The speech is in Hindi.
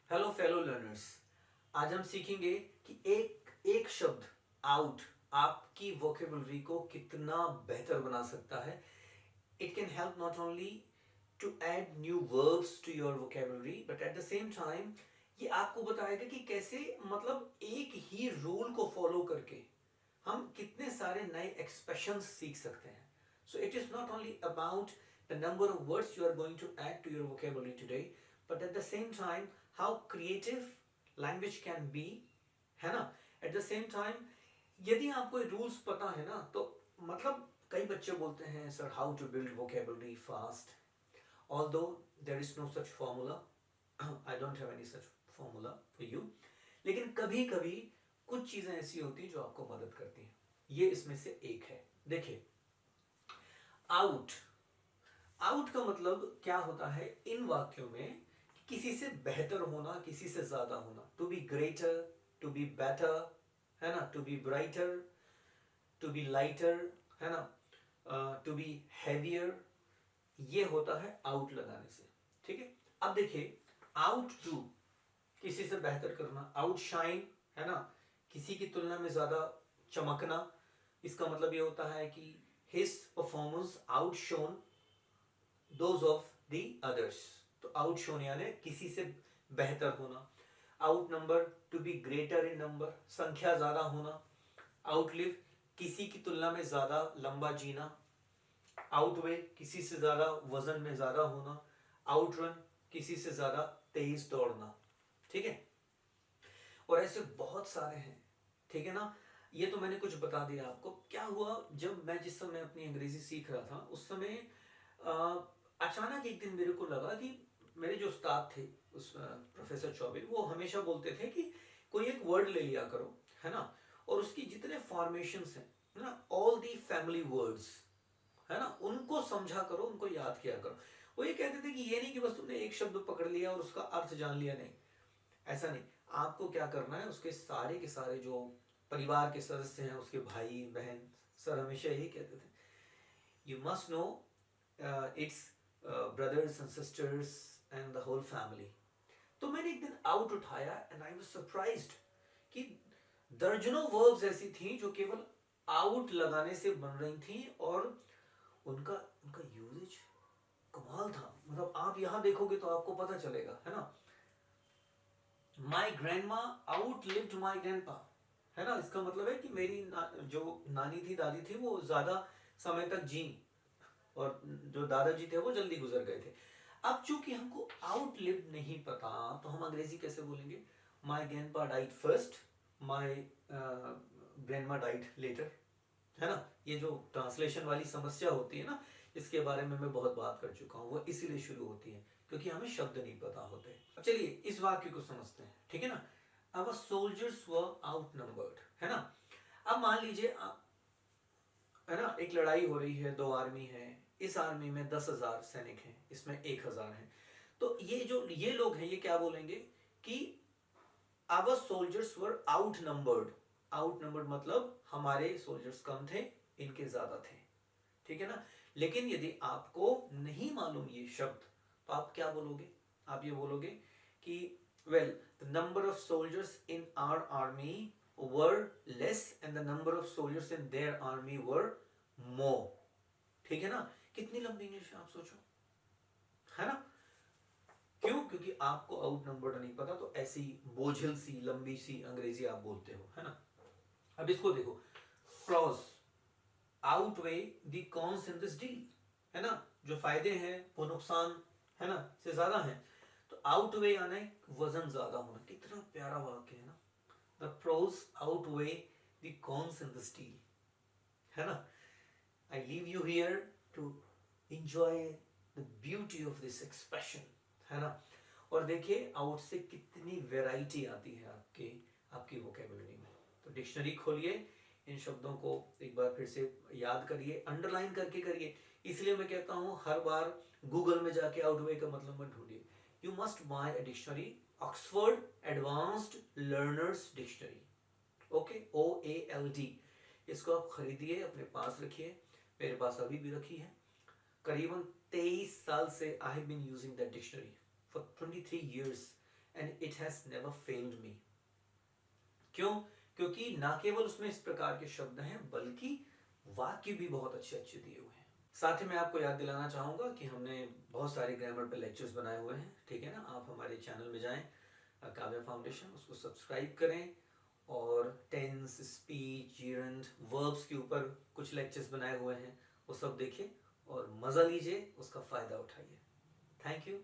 Hello fellow learners. आज हम सीखेंगे कि एक एक शब्द आउट आपकी वोकेबलरी को कितना बेहतर बना सकता है। It can help not only to add new verbs to your vocabulary but at the same time ये आपको बताएगा कि कैसे मतलब एक ही रूल को फॉलो करके हम कितने सारे नए एक्सप्रेशंस सीख सकते हैं। So it is not only about the number of words you are going to add to your vocabulary today but at the same time how creative language can be, है ना। एट द सेम टाइम यदि आपको रूल्स पता है ना तो मतलब कई बच्चे बोलते हैं sir how to build vocabulary fast, although there is no such formula, I don't have any such formula for you. लेकिन कभी कभी कुछ चीजें ऐसी होती हैं जो आपको मदद करती हैं, ये इसमें से एक है। देखिए, आउट आउट का मतलब क्या होता है इन वाक्यों में कि किसी से बेहतर होना, किसी से ज्यादा होना। To be greater, to be better, है ना, to be brighter, to be lighter, है ना, टू बी हैवियर, ये होता है आउट लगाने से। ठीक है, अब देखिए आउट टू किसी से बेहतर करना, आउट शाइन, है ना, किसी की तुलना में ज्यादा चमकना। इसका मतलब ये होता है कि his performance outshone those of the others. तो आउट शोन यानी किसी से बेहतर होना। Outnumber, to be greater in number, संख्या ज्यादा होना। आउटलिव, किसी की तुलना में ज्यादा लंबा जीना। आउटवे, किसी से ज्यादा वजन में ज्यादा होना। आउटरन, किसी से ज्यादा तेज दौड़ना। ठीक है, और ऐसे बहुत सारे हैं। ठीक है ना, ये तो मैंने कुछ बता दिया आपको। क्या हुआ जब मैं जिस समय अपनी अंग्रेजी सीख रहा था उस समय अचानक एक दिन मेरे को लगा कि मेरे जो उस्ताद थे उस प्रोफेसर चौबे, वो हमेशा बोलते थे कि कोई एक वर्ड ले लिया करो, है ना, और उसकी जितने फॉर्मेशंस हैं, है ना, ऑल दी फैमिली वर्ड्स, है ना, उनको समझा करो, उनको याद किया करो। वो ये कहते थे कि ये नहीं कि बस तुमने एक शब्द पकड़ लिया और उसका अर्थ जान लिया, नहीं, ऐसा नहीं। आपको क्या करना है, उसके सारे के सारे जो परिवार के सदस्य हैं, उसके भाई बहन, सर हमेशा यही कहते थे, you must know its brothers and sisters and the whole family. तो मैंने एक दिन आउट उठाया एंड आई वाज सरप्राइज्ड कि दर्जनों वर्ब्स ऐसी थी जो केवल आउट लगाने से बन रही थी, और उनका उनका यूजेज कमाल था। मतलब आप यहां देखोगे तो आपको पता चलेगा, है ना। माई ग्रैंड माँ आउट लिव्ड माई ग्रैंडपा, है ना, इसका मतलब है कि मेरी जो नानी थी, दादी थी, वो ज्यादा समय तक जी, और जो दादाजी थे वो जल्दी गुजर गए थे। अब चूंकि हमको आउट लिव्ड नहीं पता तो हम अंग्रेजी कैसे बोलेंगे? माई ग्रैंडपा डाइड फर्स्ट, माई ग्रैंडमा डाइड लेटर, है ना। ये जो ट्रांसलेशन वाली समस्या होती है ना, इसके बारे में मैं बहुत बात कर चुका हूं। वो इसीलिए शुरू होती है क्योंकि हमें शब्द नहीं पता होते। अब चलिए इस वाक्य को समझते हैं, ठीक है ना। अब सोल्जर्स वर आउट नंबर्ड, है ना। अब मान लीजिए आप, है ना, एक लड़ाई हो रही है, दो आर्मी है, इस आर्मी में 10,000 सैनिक हैं, इसमें 1,000 हैं। तो ये जो ये लोग हैं, ये क्या बोलेंगे कि our soldiers were outnumbered. Outnumbered मतलब हमारे सोल्जर्स कम थे, इनके ज्यादा थे। ठीक है ना। लेकिन यदि आपको नहीं मालूम ये शब्द तो आप क्या बोलोगे? आप ये बोलोगे कि well the number of soldiers in our army were less and the number of soldiers in their army were more. ठीक है ना। कितनी लंबी इंग्लिश है आप सोचो, है ना। क्यों? क्योंकि आपको आउट नंबर नहीं पता, तो ऐसी बोझिल सी लंबी सी अंग्रेजी आप बोलते हो, है ना। अब इसको देखो, clause outweigh the cons in this deal, है ना। जो फायदे हैं वो नुकसान, है ना, से ज्यादा हैं। तो आउटवे यानी वजन ज्यादा होना। कितना प्यारा वाक्य है ना। The pros outweigh the cons in this deal, है ना। I leave you here to enjoy the beauty of this expression, है ना। और देखिए आउट से कितनी वैरायटी आती है आपके आपकी वोकेबलरी में। तो डिक्शनरी खोलिए, इन शब्दों को एक बार फिर से याद करिए, अंडरलाइन करके करिए। इसलिए मैं कहता हूं हर बार गूगल में जाके आउटवे का मतलब मत ढूंढिए। You must buy a dictionary, Oxford advanced learners dictionary, okay, OALD। इसको आप खरीदिए, अपने पास रखिए। मेरे पास अभी भी रखी है। करीबन 23 साल से I have been using that dictionary for 23 years and it has never failed me. क्यों? क्योंकि ना केवल उसमें इस प्रकार के शब्द हैं बल्कि वाक्य भी बहुत अच्छे अच्छे दिए हुए हैं। साथ ही मैं आपको याद दिलाना चाहूंगा कि हमने बहुत सारे ग्रामर पे लेक्चर्स बनाए हुए हैं, ठीक है ना। आप हमारे चैनल में जाएं, काव्या फाउंडेशन, उसको सब्सक्राइब करें और टेंस, स्पीच, जीरंड, वर्ब्स के ऊपर कुछ लेक्चर्स बनाए हुए हैं, वो सब देखिए और मजा लीजिए, उसका फायदा उठाइए। Thank you.